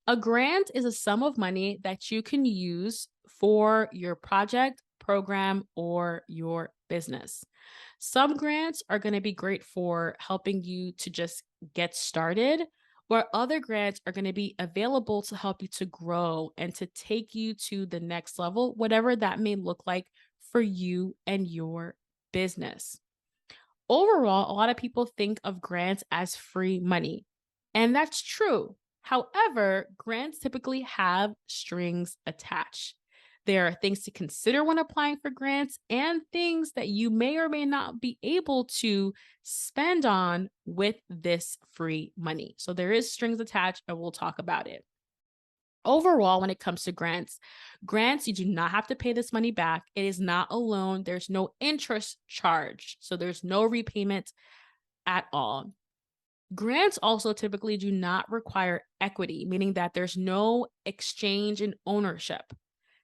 A grant is a sum of money that you can use for your project, program, or your business. Some grants are going to be great for helping you to just get started, where other grants are going to be available to help you to grow and to take you to the next level, whatever that may look like for you and your business. Overall, a lot of people think of grants as free money, and that's true. However, grants typically have strings attached. There are things to consider when applying for grants and things that you may or may not be able to spend on with this free money. So there is strings attached, and we'll talk about it. Overall, when it comes to grants, you do not have to pay this money back. It is not a loan. There's no interest charge. So there's no repayment at all. Grants also typically do not require equity, meaning that there's no exchange in ownership.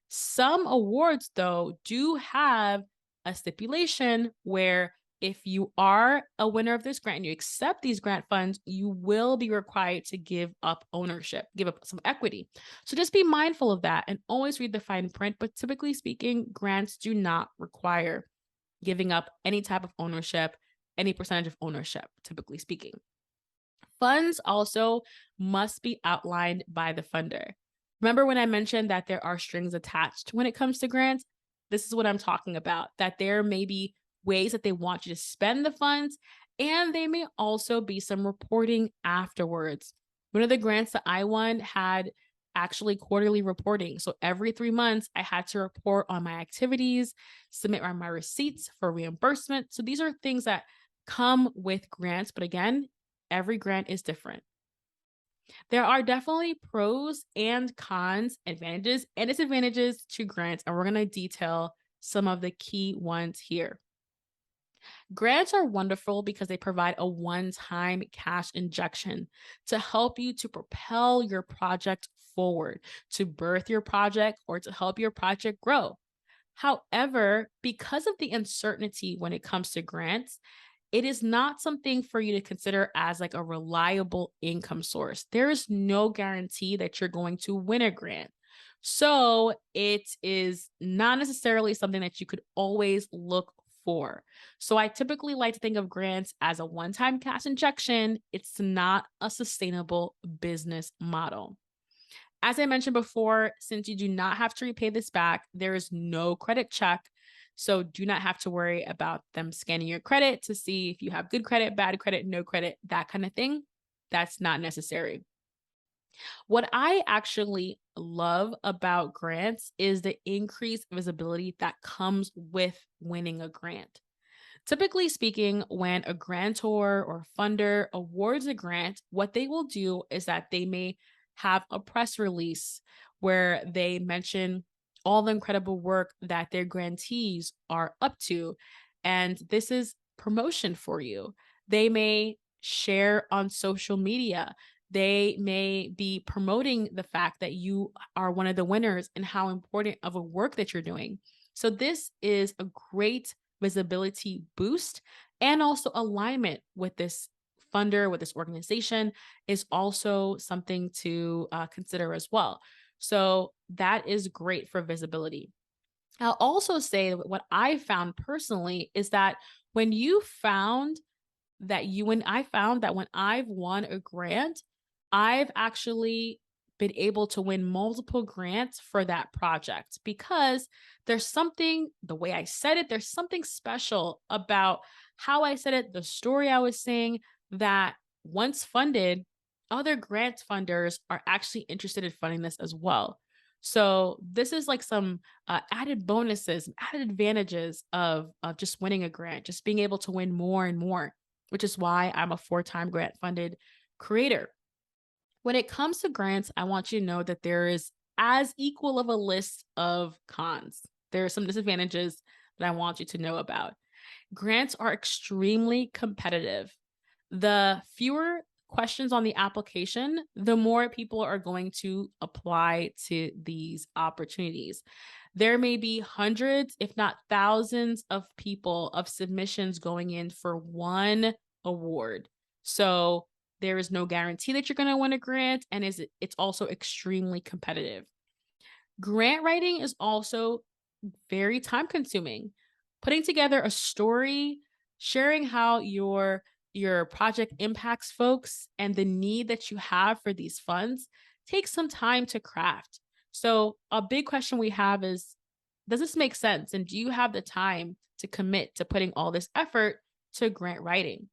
Some awards, though, do have a stipulation where if you are a winner of this grant and you accept these grant funds, you will be required to give up ownership, give up some equity. So just be mindful of that and always read the fine print. But typically speaking, grants do not require giving up any type of ownership, any percentage of ownership, typically speaking. Funds also must be outlined by the funder. Remember when I mentioned that there are strings attached when it comes to grants? This is what I'm talking about, that there may be ways that they want you to spend the funds, and they may also be some reporting afterwards. One of the grants that I won had actually quarterly reporting. So every 3 months, I had to report on my activities, submit my receipts for reimbursement. So these are things that come with grants. But again, every grant is different. There are definitely pros and cons, advantages and disadvantages to grants, and we're going to detail some of the key ones here. Grants are wonderful because they provide a one-time cash injection to help you to propel your project forward, to birth your project, or to help your project grow. However, because of the uncertainty when it comes to grants, it is not something for you to consider as like a reliable income source. There is no guarantee that you're going to win a grant. So it is not necessarily something that you could always look for. So I typically like to think of grants as a one-time cash injection. It's not a sustainable business model. As I mentioned before, since you do not have to repay this back, there is no credit check. So do not have to worry about them scanning your credit to see if you have good credit, bad credit, no credit, that kind of thing. That's not necessary. What I actually love about grants is the increased visibility that comes with winning a grant. Typically speaking, when a grantor or funder awards a grant, what they will do is that they may have a press release where they mention all the incredible work that their grantees are up to. And this is promotion for you. They may share on social media. They may be promoting the fact that you are one of the winners and how important of a work that you're doing. So this is a great visibility boost, and also alignment with this funder, with this organization is also something to consider as well. So that is great for visibility. I'll also say that what I found personally is that when I found that when I've won a grant, I've actually been able to win multiple grants for that project because there's something, the way I said it, there's something special about how I said it, the story I was saying, that once funded, other grant funders are actually interested in funding this as well. So this is like some added bonuses, added advantages of just winning a grant, just being able to win more and more, which is why I'm a 4-time grant funded creator. When it comes to grants, I want you to know that there is as equal of a list of cons. There are some disadvantages that I want you to know about. Grants are extremely competitive. The fewer questions on the application, the more people are going to apply to these opportunities. There may be hundreds, if not thousands, of people of submissions going in for one award. So there is no guarantee that you're going to win a grant, and it's also extremely competitive. Grant writing is also very time consuming. Putting together a story, sharing how your project impacts folks and the need that you have for these funds takes some time to craft. So, a big question we have is, does this make sense, and do you have the time to commit to putting all this effort to grant writing?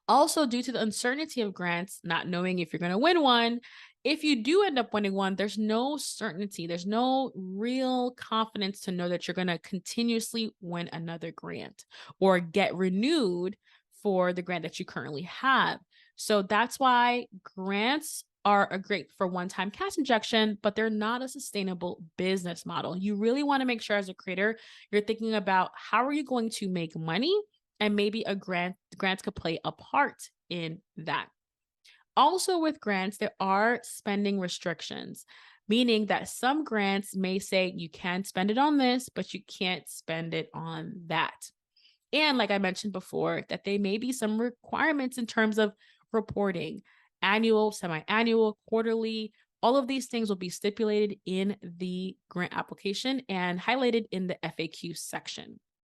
Also, due to the uncertainty of grants, not knowing if you're going to win one, if you do end up winning one, there's no certainty. There's no real confidence to know that you're going to continuously win another grant or get renewed for the grant that you currently have. So that's why grants are a great for one-time cash injection, but they're not a sustainable business model. You really want to make sure as a creator, you're thinking about how are you going to make money, and maybe a grants could play a part in that. Also with grants, there are spending restrictions, meaning that some grants may say you can spend it on this, but you can't spend it on that. And like I mentioned before, that there may be some requirements in terms of reporting, annual, semi-annual, quarterly. All of these things will be stipulated in the grant application and highlighted in the FAQ section.